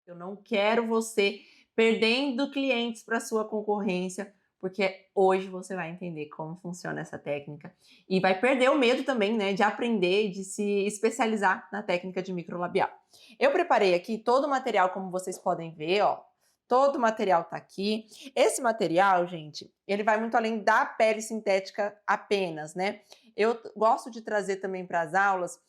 Eu não quero você perdendo clientes para sua concorrência, porque hoje você vai entender como funciona essa técnica e vai perder o medo também, né, de aprender e de se especializar na técnica de microlabial. Eu preparei aqui todo o material, como vocês podem ver, ó. Todo o material tá aqui. Esse material, gente, ele vai muito além da pele sintética apenas, né? Eu gosto de trazer também para as aulas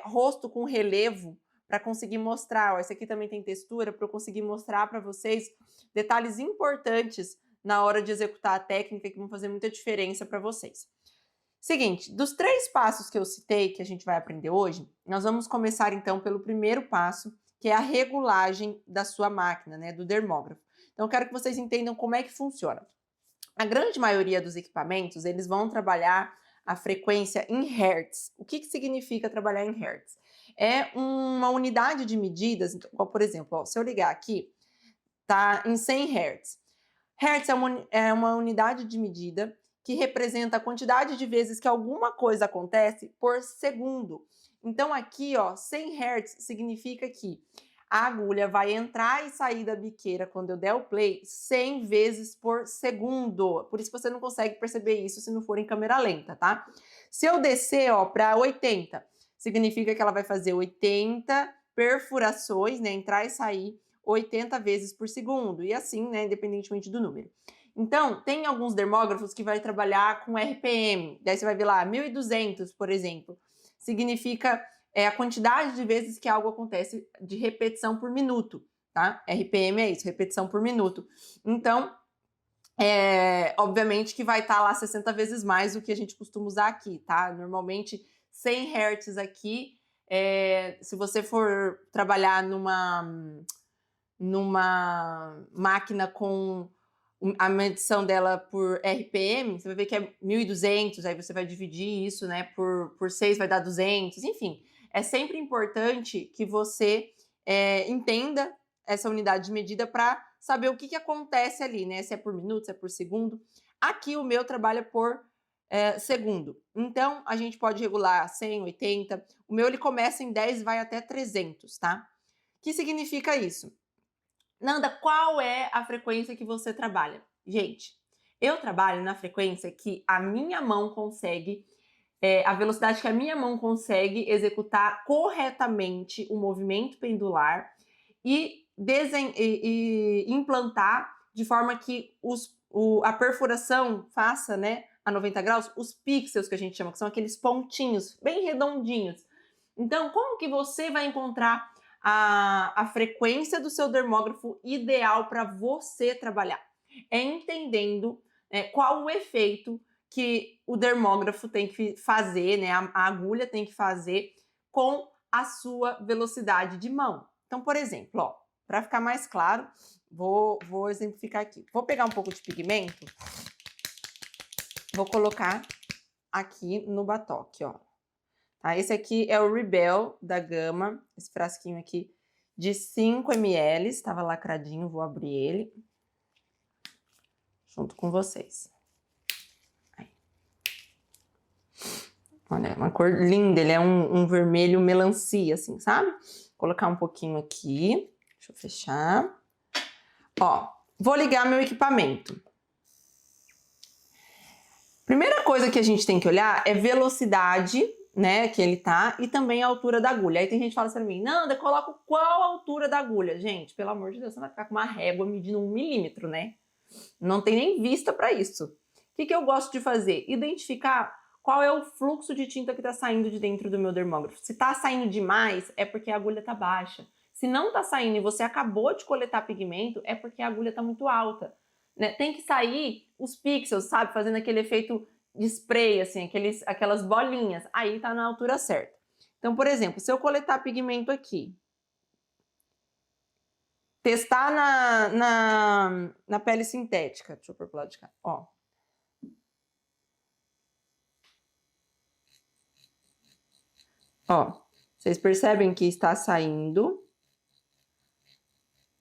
rosto com relevo para conseguir mostrar. Ó, esse aqui também tem textura para eu conseguir mostrar para vocês detalhes importantes na hora de executar a técnica que vão fazer muita diferença para vocês. Seguinte, dos 3 passos que eu citei, que a gente vai aprender hoje, nós vamos começar então pelo primeiro passo, que é a regulagem da sua máquina, né, do dermógrafo. Então eu quero que vocês entendam como é que funciona. A grande maioria dos equipamentos, eles vão trabalhar a frequência em hertz. O que significa trabalhar em hertz? É uma unidade de medidas, então, por exemplo, ó, se eu ligar aqui, tá em 100 hertz. Hertz é uma unidade de medida que representa a quantidade de vezes que alguma coisa acontece por segundo. Então aqui, ó, 100 hertz significa que a agulha vai entrar e sair da biqueira quando eu der o play 100 vezes por segundo. Por isso que você não consegue perceber isso se não for em câmera lenta, tá? Se eu descer, ó, para 80, significa que ela vai fazer 80 perfurações, né, entrar e sair 80 vezes por segundo, e assim, né, independentemente do número. Então, tem alguns dermógrafos que vai trabalhar com RPM, daí você vai ver lá, 1200, por exemplo, significa a quantidade de vezes que algo acontece de repetição por minuto, tá? RPM é isso, repetição por minuto. Então, obviamente que vai estar lá 60 vezes mais do que a gente costuma usar aqui, tá? Normalmente 100 Hz aqui, se você for trabalhar numa máquina com a medição dela por RPM, você vai ver que é 1200, aí você vai dividir isso, né, por 6 vai dar 200, enfim. É sempre importante que você entenda essa unidade de medida para saber o que acontece ali, né, se é por minuto, se é por segundo. Aqui o meu trabalha por segundo. Então, a gente pode regular 100, 80. O meu ele começa em 10 e vai até 300, tá? O que significa isso? Nanda, qual é a frequência que você trabalha? Gente, eu trabalho na frequência que a minha mão consegue, a velocidade que a minha mão consegue executar corretamente o movimento pendular e implantar de forma que a perfuração faça, né, a 90 graus, os pixels que a gente chama, que são aqueles pontinhos bem redondinhos. Então, como que você vai encontrar a frequência do seu dermógrafo ideal para você trabalhar? É entendendo qual o efeito que o dermógrafo tem que fazer, né, a agulha tem que fazer com a sua velocidade de mão. Então, por exemplo, ó, para ficar mais claro, vou exemplificar aqui. Vou pegar um pouco de pigmento, vou colocar aqui no batoque, ó. Tá? Esse aqui é o Rebel da Gama, esse frasquinho aqui de 5 ml, estava lacradinho, vou abrir ele junto com vocês. Aí. Olha, uma cor linda, ele é um vermelho melancia, assim, sabe? Vou colocar um pouquinho aqui, deixa eu fechar. Ó, vou ligar meu equipamento. Primeira coisa que a gente tem que olhar é velocidade, né, que ele tá, e também a altura da agulha. Aí tem gente que fala assim pra mim, Nanda, coloca qual a altura da agulha? Gente, pelo amor de Deus, você vai ficar com uma régua medindo 1 milímetro, né? Não tem nem vista para isso. O que eu gosto de fazer? Identificar qual é o fluxo de tinta que tá saindo de dentro do meu dermógrafo. Se tá saindo demais, é porque a agulha tá baixa. Se não tá saindo e você acabou de coletar pigmento, é porque a agulha tá muito alta. Né? Tem que sair os pixels, sabe? Fazendo aquele efeito de spray, assim, aquelas bolinhas. Aí tá na altura certa. Então, por exemplo, se eu coletar pigmento aqui, testar na pele sintética. Deixa eu pôr pro lado de cá. Ó. Ó. Vocês percebem que está saindo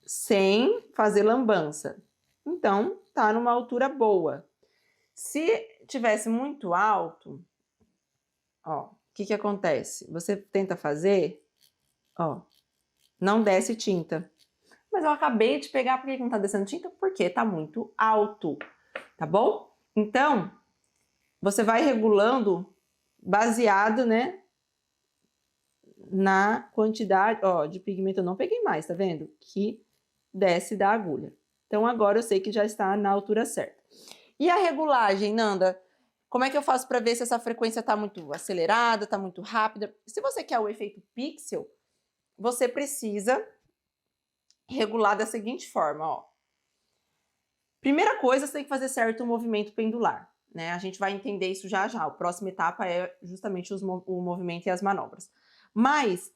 sem fazer lambança. Então, tá numa altura boa. Se tivesse muito alto, ó, o que acontece? Você tenta fazer, ó, não desce tinta. Mas eu acabei de pegar, por que não tá descendo tinta? Porque tá muito alto, tá bom? Então, você vai regulando baseado, né, na quantidade, ó, de pigmento eu não peguei mais, tá vendo? Que desce da agulha. Então, agora eu sei que já está na altura certa. E a regulagem, Nanda? Como é que eu faço para ver se essa frequência está muito acelerada, está muito rápida? Se você quer o efeito pixel, você precisa regular da seguinte forma, ó. Primeira coisa, você tem que fazer certo o movimento pendular, né? A gente vai entender isso já já. A próxima etapa é justamente o movimento e as manobras. Mas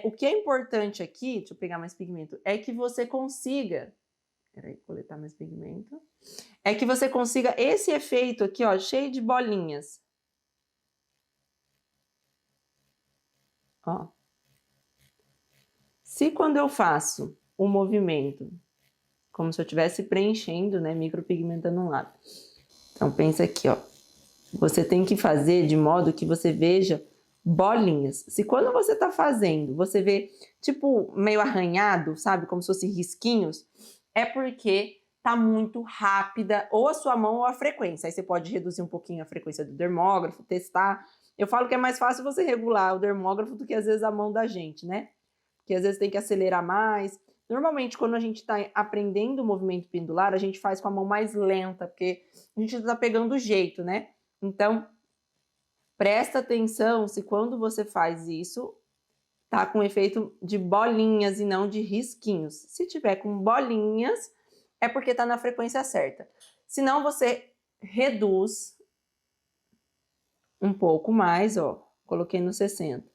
o que é importante aqui, deixa eu pegar mais pigmento, é que você consiga... Peraí, coletar mais pigmento. É que você consiga esse efeito aqui, ó, cheio de bolinhas. Ó. Se quando eu faço o movimento, como se eu estivesse preenchendo, né, micropigmentando um lábio. Então, pensa aqui, ó. Você tem que fazer de modo que você veja bolinhas. Se quando você tá fazendo, você vê, tipo, meio arranhado, sabe? Como se fossem risquinhos, é porque tá muito rápida ou a sua mão ou a frequência. Aí você pode reduzir um pouquinho a frequência do dermógrafo, testar. Eu falo que é mais fácil você regular o dermógrafo do que às vezes a mão da gente, né? Porque às vezes tem que acelerar mais. Normalmente, quando a gente está aprendendo o movimento pendular, a gente faz com a mão mais lenta, porque a gente está pegando o jeito, né? Então, presta atenção se quando você faz isso, tá com efeito de bolinhas e não de risquinhos. Se tiver com bolinhas, é porque tá na frequência certa. Se não, você reduz um pouco mais, ó. Coloquei no 60.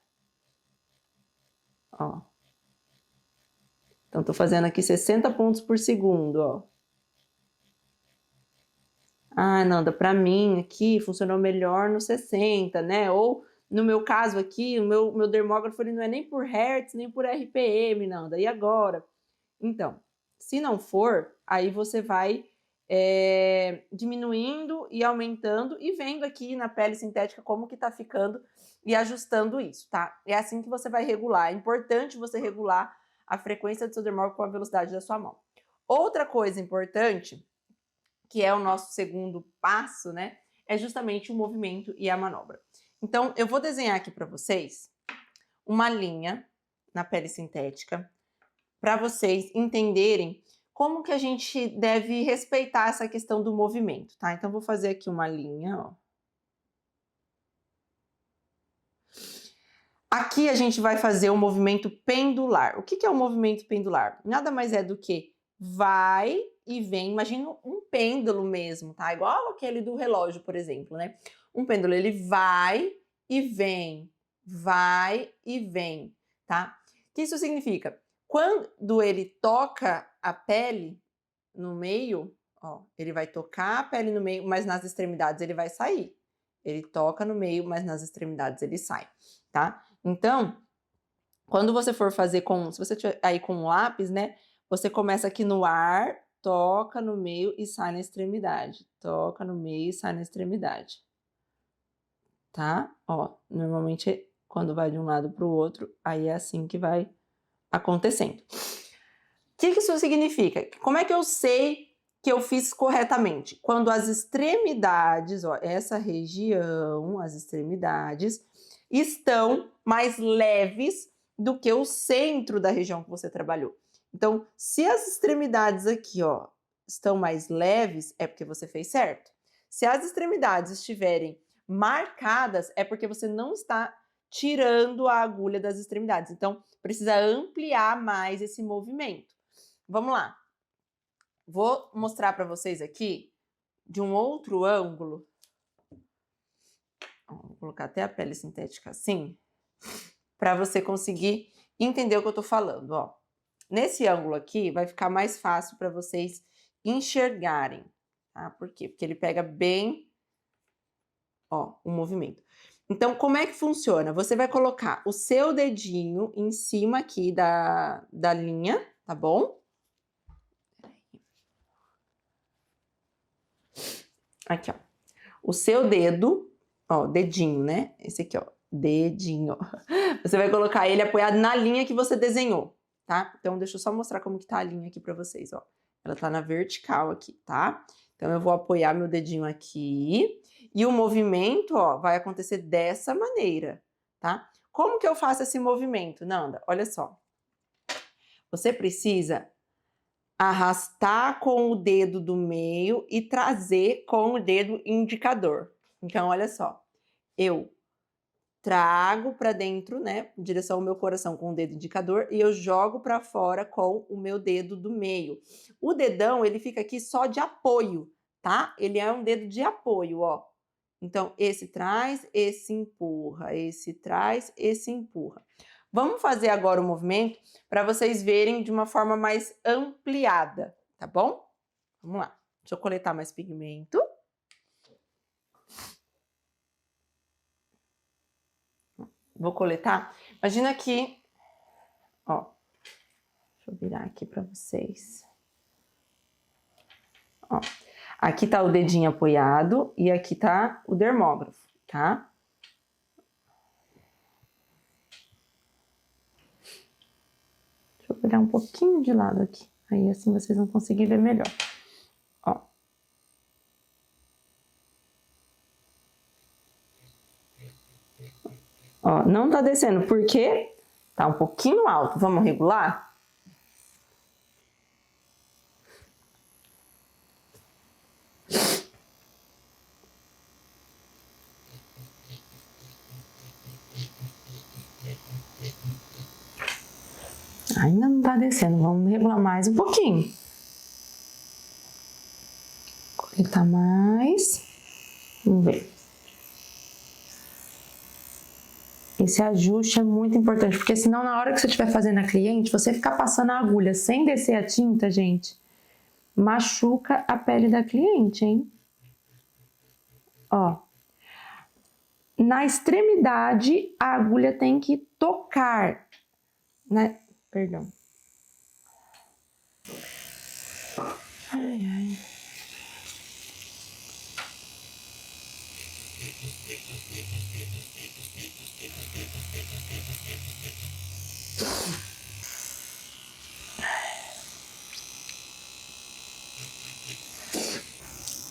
Ó. Então, tô fazendo aqui 60 pontos por segundo, ó. Ah, Nanda, para mim aqui funcionou melhor no 60, né? Ou no meu caso aqui, o meu dermógrafo ele não é nem por Hertz, nem por RPM, Nanda. E agora? Então, se não for, aí você vai diminuindo e aumentando e vendo aqui na pele sintética como que tá ficando e ajustando isso, tá? É assim que você vai regular. É importante você regular a frequência do seu dermógrafo com a velocidade da sua mão. Outra coisa importante, que é o nosso segundo passo, né? É justamente o movimento e a manobra. Então, eu vou desenhar aqui para vocês uma linha na pele sintética para vocês entenderem como que a gente deve respeitar essa questão do movimento, tá? Então, vou fazer aqui uma linha, ó. Aqui a gente vai fazer o movimento pendular. O que é o movimento pendular? Nada mais é do que vai e vem. Imagina um pêndulo mesmo, tá? Igual aquele do relógio, por exemplo, né? Um pêndulo, ele vai e vem, tá? O que isso significa? Quando ele toca a pele no meio, ó, ele vai tocar a pele no meio, mas nas extremidades ele vai sair. Ele toca no meio, mas nas extremidades ele sai, tá? Então, quando você for fazer se você tiver aí com um lápis, né? Você começa aqui no ar, toca no meio e sai na extremidade. Toca no meio e sai na extremidade. Tá? Ó, normalmente quando vai de um lado para o outro, aí é assim que vai acontecendo. O que isso significa? Como é que eu sei que eu fiz corretamente? Quando as extremidades, ó, essa região, as extremidades, estão mais leves do que o centro da região que você trabalhou. Então, se as extremidades aqui, ó, estão mais leves, é porque você fez certo. Se as extremidades estiverem marcadas, é porque você não está tirando a agulha das extremidades. Então, precisa ampliar mais esse movimento. Vamos lá. Vou mostrar para vocês aqui de um outro ângulo. Vou colocar até a pele sintética assim, para você conseguir entender o que eu tô falando, ó. Nesse ângulo aqui, vai ficar mais fácil para vocês enxergarem, tá? Por quê? Porque ele pega bem, ó, o movimento. Então, como é que funciona? Você vai colocar o seu dedinho em cima aqui da linha, tá bom? Aqui, ó. O seu dedo, ó, dedinho, né? Esse aqui, ó, dedinho. Você vai colocar ele apoiado na linha que você desenhou. tá? Então, deixa eu só mostrar como que tá a linha aqui pra vocês, ó. Ela tá na vertical aqui, tá? Então, eu vou apoiar meu dedinho aqui e o movimento, ó, vai acontecer dessa maneira, tá? Como que eu faço esse movimento, Nanda? Olha só. Você precisa arrastar com o dedo do meio e trazer com o dedo indicador. Então, olha só. Eu trago para dentro, né, em direção ao meu coração com o dedo indicador e eu jogo para fora com o meu dedo do meio. O dedão, ele fica aqui só de apoio, tá? Ele é um dedo de apoio, ó. Então, esse traz, esse empurra, esse traz, esse empurra. Vamos fazer agora o movimento para vocês verem de uma forma mais ampliada, tá bom? Vamos lá. Deixa eu coletar mais pigmento. Vou coletar. Imagina que, ó, deixa eu virar aqui para vocês. Ó, aqui tá o dedinho apoiado e aqui tá o dermógrafo, tá? Deixa eu virar um pouquinho de lado aqui. Aí assim vocês vão conseguir ver melhor. Ó. Ó, não tá descendo porque tá um pouquinho alto. Vamos regular? Ainda não tá descendo, vamos regular mais um pouquinho. Coletar mais. Vamos ver. Esse ajuste é muito importante, porque senão na hora que você estiver fazendo a cliente, você ficar passando a agulha sem descer a tinta, gente, machuca a pele da cliente, hein? Ó. Na extremidade, a agulha tem que tocar, né? Perdão. Ai, ai.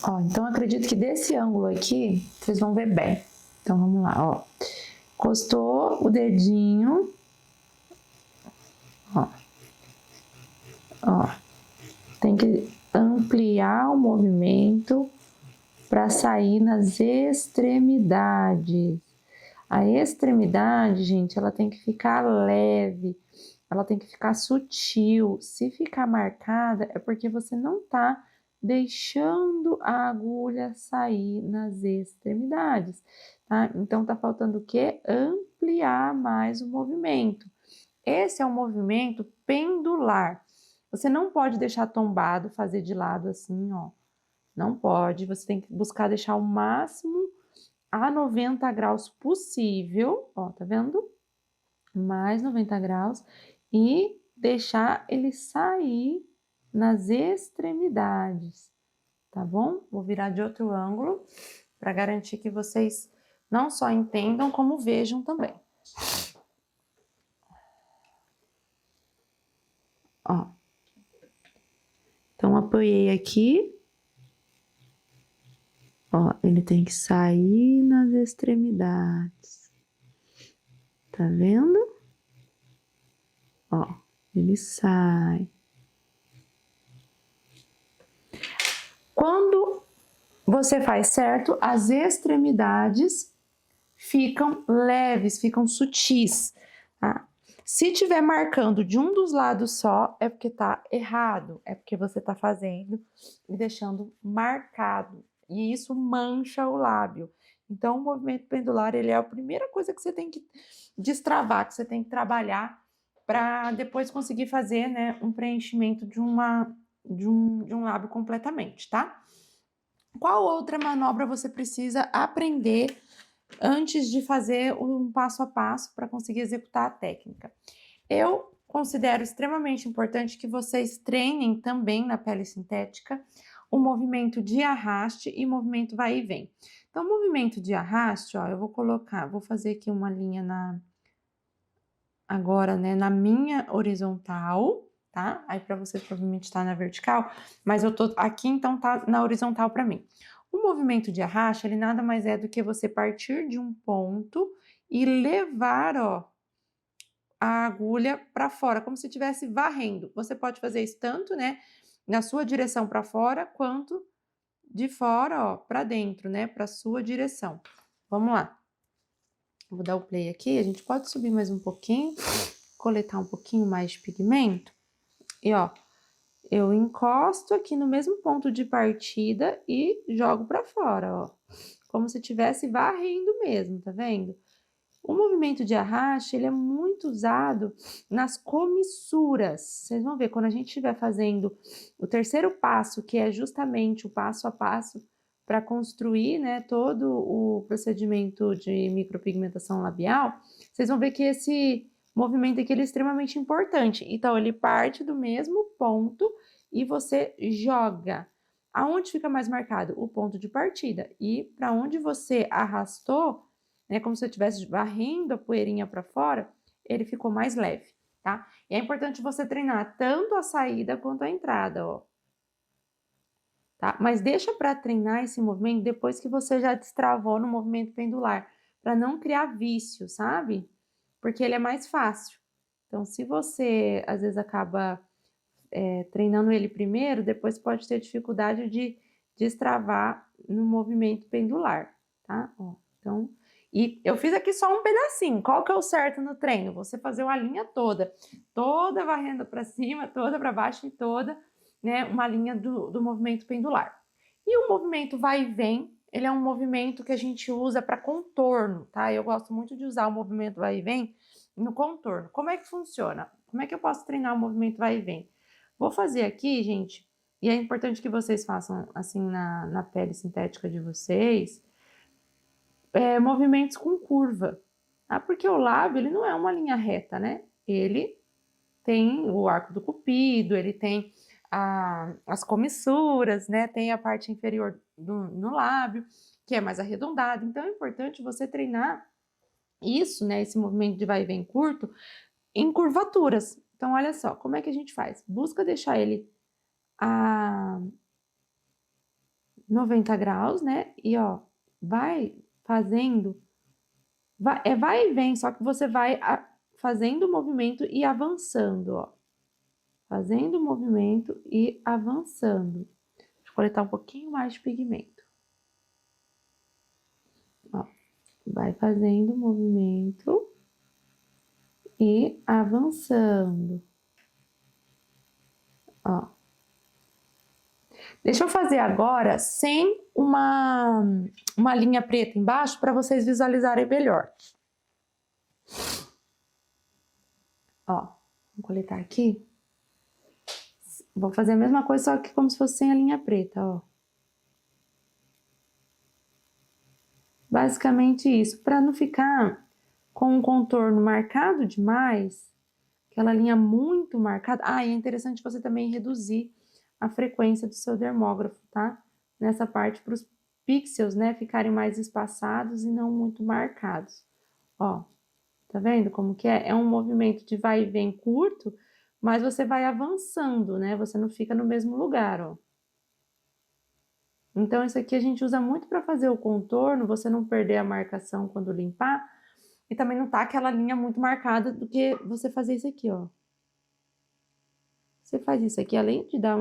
Ó, então acredito que desse ângulo aqui, vocês vão ver bem. Então vamos lá, ó. Encostou o dedinho. Ó. Ó. Tem que ampliar o movimento para sair nas extremidades. A extremidade, gente, ela tem que ficar leve, ela tem que ficar sutil. Se ficar marcada, é porque você não tá deixando a agulha sair nas extremidades, tá? Então, tá faltando o quê? Ampliar mais o movimento. Esse é um movimento pendular. Você não pode deixar tombado, fazer de lado assim, ó. Não pode, você tem que buscar deixar o máximo a 90 graus possível, ó, tá vendo? Mais 90 graus e deixar ele sair nas extremidades, tá bom? Vou virar de outro ângulo para garantir que vocês não só entendam, como vejam também. Ó. Então, apoiei aqui. Ó, ele tem que sair nas extremidades. Tá vendo? Ó, ele sai. Quando você faz certo, as extremidades ficam leves, ficam sutis, tá? Se tiver marcando de um dos lados só, é porque tá errado, é porque você tá fazendo e deixando marcado, e isso mancha o lábio. Então, o movimento pendular, ele é a primeira coisa que você tem que destravar, que você tem que trabalhar para depois conseguir fazer, né, um preenchimento de um lábio completamente, tá? Qual outra manobra você precisa aprender antes de fazer um passo a passo para conseguir executar a técnica? Eu considero extremamente importante que vocês treinem também na pele sintética o movimento de arraste e movimento vai e vem. Então, o movimento de arraste, ó, eu vou fazer aqui uma linha agora, né, na minha horizontal, tá? Aí para você provavelmente tá na vertical, mas eu tô aqui, então tá na horizontal para mim. O movimento de arraste, ele nada mais é do que você partir de um ponto e levar, ó, a agulha para fora, como se estivesse varrendo. Você pode fazer isso tanto, né, na sua direção para fora, quanto de fora, ó, para dentro, né, para sua direção. Vamos lá. Vou dar o play aqui, a gente pode subir mais um pouquinho, coletar um pouquinho mais de pigmento. E ó, eu encosto aqui no mesmo ponto de partida e jogo para fora, ó. Como se estivesse varrendo mesmo, tá vendo? O movimento de arraste, ele é muito usado nas comissuras. Vocês vão ver, quando a gente estiver fazendo o terceiro passo, que é justamente o passo a passo para construir, né, todo o procedimento de micropigmentação labial, vocês vão ver que esse movimento aqui ele é extremamente importante. Então, ele parte do mesmo ponto e você joga. Aonde fica mais marcado? O ponto de partida. E para onde você arrastou, né, como se eu estivesse varrendo a poeirinha para fora, ele ficou mais leve, tá? E é importante você treinar tanto a saída quanto a entrada, ó. Tá? Mas deixa para treinar esse movimento depois que você já destravou no movimento pendular, para não criar vício, sabe? Porque ele é mais fácil. Então, se você às vezes acaba treinando ele primeiro, depois pode ter dificuldade de destravar no movimento pendular, tá? Ó, então, e eu fiz aqui só um pedacinho. Qual que é o certo no treino? Você fazer uma linha toda, toda varrendo para cima, toda para baixo e toda, né, uma linha do movimento pendular. E o movimento vai e vem, ele é um movimento que a gente usa para contorno, tá? Eu gosto muito de usar o movimento vai e vem no contorno. Como é que funciona? Como é que eu posso treinar o movimento vai e vem? Vou fazer aqui, gente, e é importante que vocês façam assim na pele sintética de vocês, movimentos com curva, tá? Porque o lábio, ele não é uma linha reta, né? Ele tem o arco do cupido, ele tem as comissuras, né? Tem a parte inferior no lábio, que é mais arredondada. Então, é importante você treinar isso, né? Esse movimento de vai e vem curto, em curvaturas. Então, olha só, como é que a gente faz? Busca deixar ele a 90 graus, né? E ó, vai fazendo, vai e vem, só que você vai fazendo o movimento e avançando, ó. Fazendo o movimento e avançando. Deixa eu coletar um pouquinho mais de pigmento. Ó, vai fazendo o movimento e avançando. Ó. Deixa eu fazer agora sem uma linha preta embaixo para vocês visualizarem melhor. Ó, vou coletar aqui. Vou fazer a mesma coisa, só que como se fosse sem a linha preta, ó. Basicamente isso, para não ficar com um contorno marcado demais, aquela linha muito marcada. Ah, e é interessante você também reduzir a frequência do seu dermógrafo, tá? Nessa parte, para os pixels, né, ficarem mais espaçados e não muito marcados. Ó, tá vendo como que é? É um movimento de vai e vem curto, mas você vai avançando, né? Você não fica no mesmo lugar, ó. Então, isso aqui a gente usa muito para fazer o contorno, você não perder a marcação quando limpar, e também não tá aquela linha muito marcada do que você fazer isso aqui, ó. Você faz isso aqui, além de dar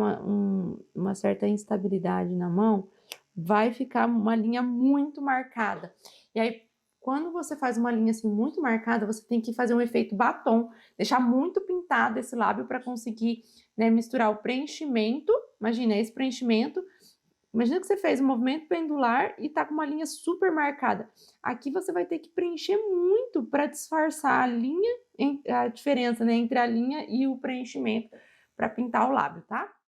uma certa instabilidade na mão, vai ficar uma linha muito marcada. E aí, quando você faz uma linha assim muito marcada, você tem que fazer um efeito batom, deixar muito pintado esse lábio para conseguir, né, misturar o preenchimento. Imagina esse preenchimento. Imagina que você fez um movimento pendular e tá com uma linha super marcada. Aqui você vai ter que preencher muito para disfarçar a linha, a diferença, né, entre a linha e o preenchimento para pintar o lábio, tá?